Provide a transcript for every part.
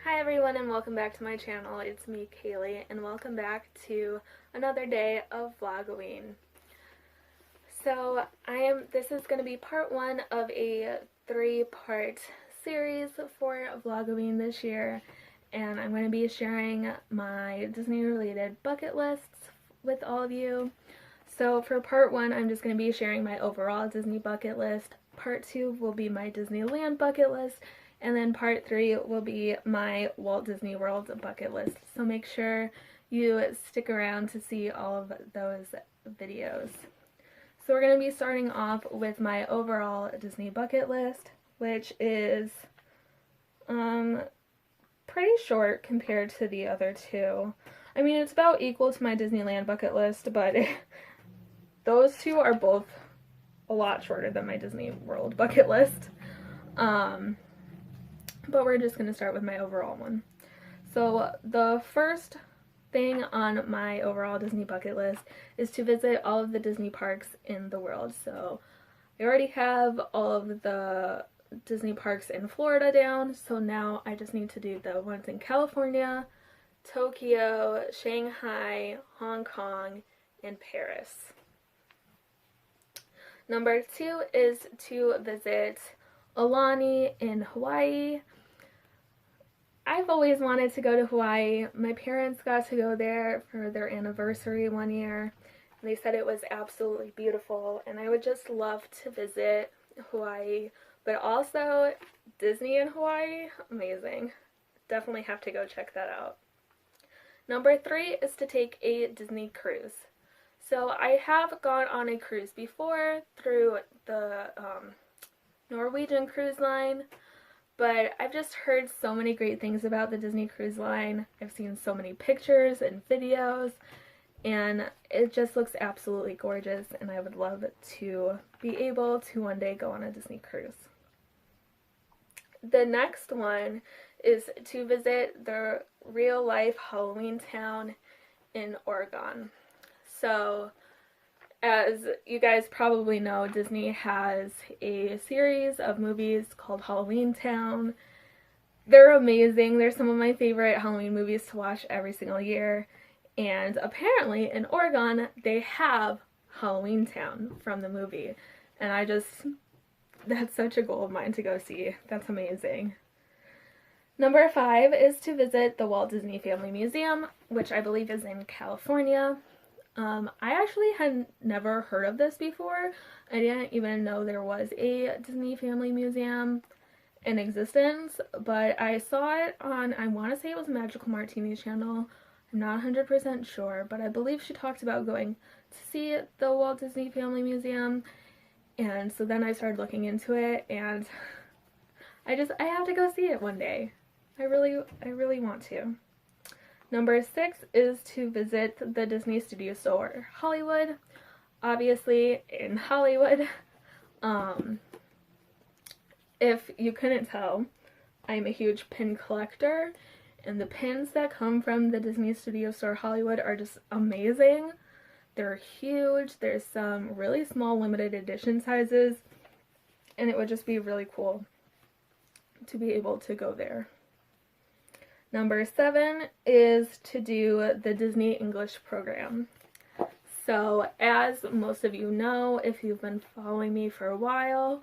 Hi everyone and welcome back to my channel. It's me, Kaylee, and welcome back to another day of Vlogoween. This is going to be part one of a 3-part series for Vlogoween this year, and I'm going to be sharing my Disney related bucket lists with all of you. So for part one, I'm just going to be sharing my overall Disney bucket list. Part two will be my Disneyland bucket list. And then part 3 will be my Walt Disney World bucket list. So make sure you stick around to see all of those videos. So we're going to be starting off with my overall Disney bucket list, which is pretty short compared to the other two. I mean, it's about equal to my Disneyland bucket list, but those two are both a lot shorter than my Disney World bucket list. But we're just going to start with my overall one. So the first thing on my overall Disney bucket list is to visit all of the Disney parks in the world. So I already have all of the Disney parks in Florida down, so now I just need to do the ones in California, Tokyo, Shanghai, Hong Kong, and Paris. Number 2 is to visit Aulani in Hawaii. I've always wanted to go to Hawaii. My parents got to go there for their anniversary one year. They said it was absolutely beautiful, and I would just love to visit Hawaii. But also, Disney in Hawaii, amazing. Definitely have to go check that out. Number 3 is to take a Disney cruise. So I have gone on a cruise before through the Norwegian cruise line, but I've just heard so many great things about the Disney Cruise Line. I've seen so many pictures and videos, and it just looks absolutely gorgeous, and I would love to be able to one day go on a Disney cruise. The next one is to visit the real-life Halloween town in Oregon. So, as you guys probably know, Disney has a series of movies called Halloween Town. They're amazing. They're some of my favorite Halloween movies to watch every single year. And apparently in Oregon, they have Halloween Town from the movie. And that's such a goal of mine to go see. That's amazing. Number 5 is to visit the Walt Disney Family Museum, which I believe is in California. I actually had never heard of this before. I didn't even know there was a Disney Family Museum in existence, but I saw it on, I want to say it was Magical Martini's channel. I'm not 100% sure, but I believe she talked about going to see the Walt Disney Family Museum, and so then I started looking into it, and I have to go see it one day. I really want to. Number 6 is to visit the Disney Studio Store Hollywood. Obviously, in Hollywood, if you couldn't tell, I'm a huge pin collector, and the pins that come from the Disney Studio Store Hollywood are just amazing. They're huge. There's some really small limited edition sizes, and it would just be really cool to be able to go there. Number 7 is to do the Disney English program. So, as most of you know, if you've been following me for a while,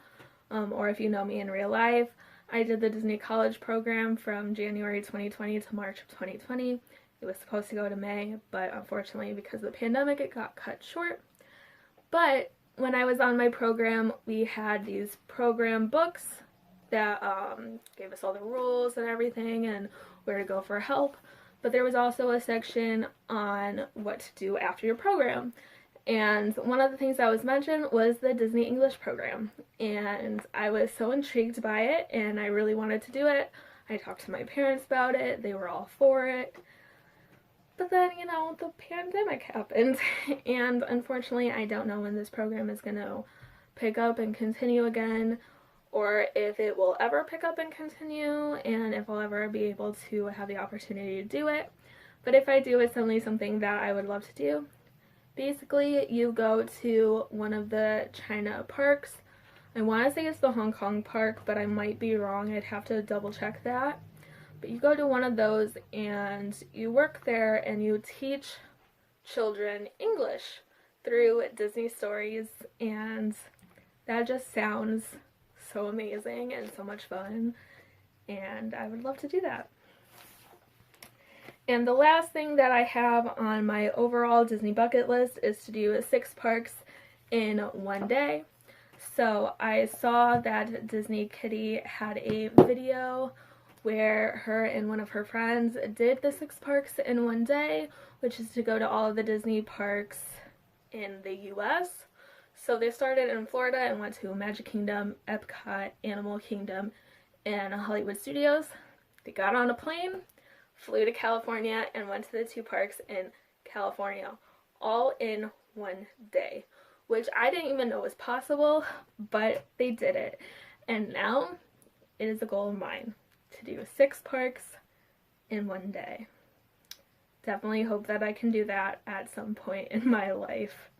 or if you know me in real life, I did the Disney College program from January 2020 to March of 2020. It was supposed to go to May, but unfortunately because of the pandemic it got cut short. But when I was on my program, we had these program books that gave us all the rules and everything and where to go for help, but there was also a section on what to do after your program, and one of the things that was mentioned was the Disney English program, and I was so intrigued by it and I really wanted to do it. I talked to my parents about it, they were all for it, but then, you know, the pandemic happened, and unfortunately I don't know when this program is going to pick up and continue again, or if it will ever pick up and continue, and if I'll ever be able to have the opportunity to do it. But if I do, it's certainly something that I would love to do. Basically, you go to one of the China parks. I want to say it's the Hong Kong park, but I might be wrong. I'd have to double check that. But you go to one of those and you work there and you teach children English through Disney stories, and that just sounds so amazing and so much fun, and I would love to do that. And the last thing that I have on my overall Disney bucket list is to do 6 parks in one day. So I saw that Disney Kitty had a video where her and one of her friends did the 6 parks in one day, which is to go to all of the Disney parks in the US. So they started in Florida and went to Magic Kingdom, Epcot, Animal Kingdom, and Hollywood Studios. They got on a plane, flew to California, and went to the 2 parks in California, all in one day, which I didn't even know was possible, but they did it. And now it is a goal of mine to do 6 parks in one day. Definitely hope that I can do that at some point in my life.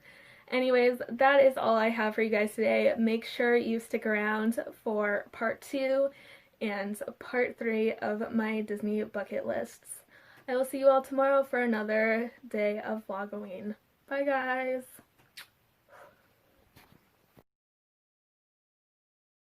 Anyways, that is all I have for you guys today. Make sure you stick around for part 2 and part 3 of my Disney bucket lists. I will see you all tomorrow for another day of Vlogoween. Bye guys!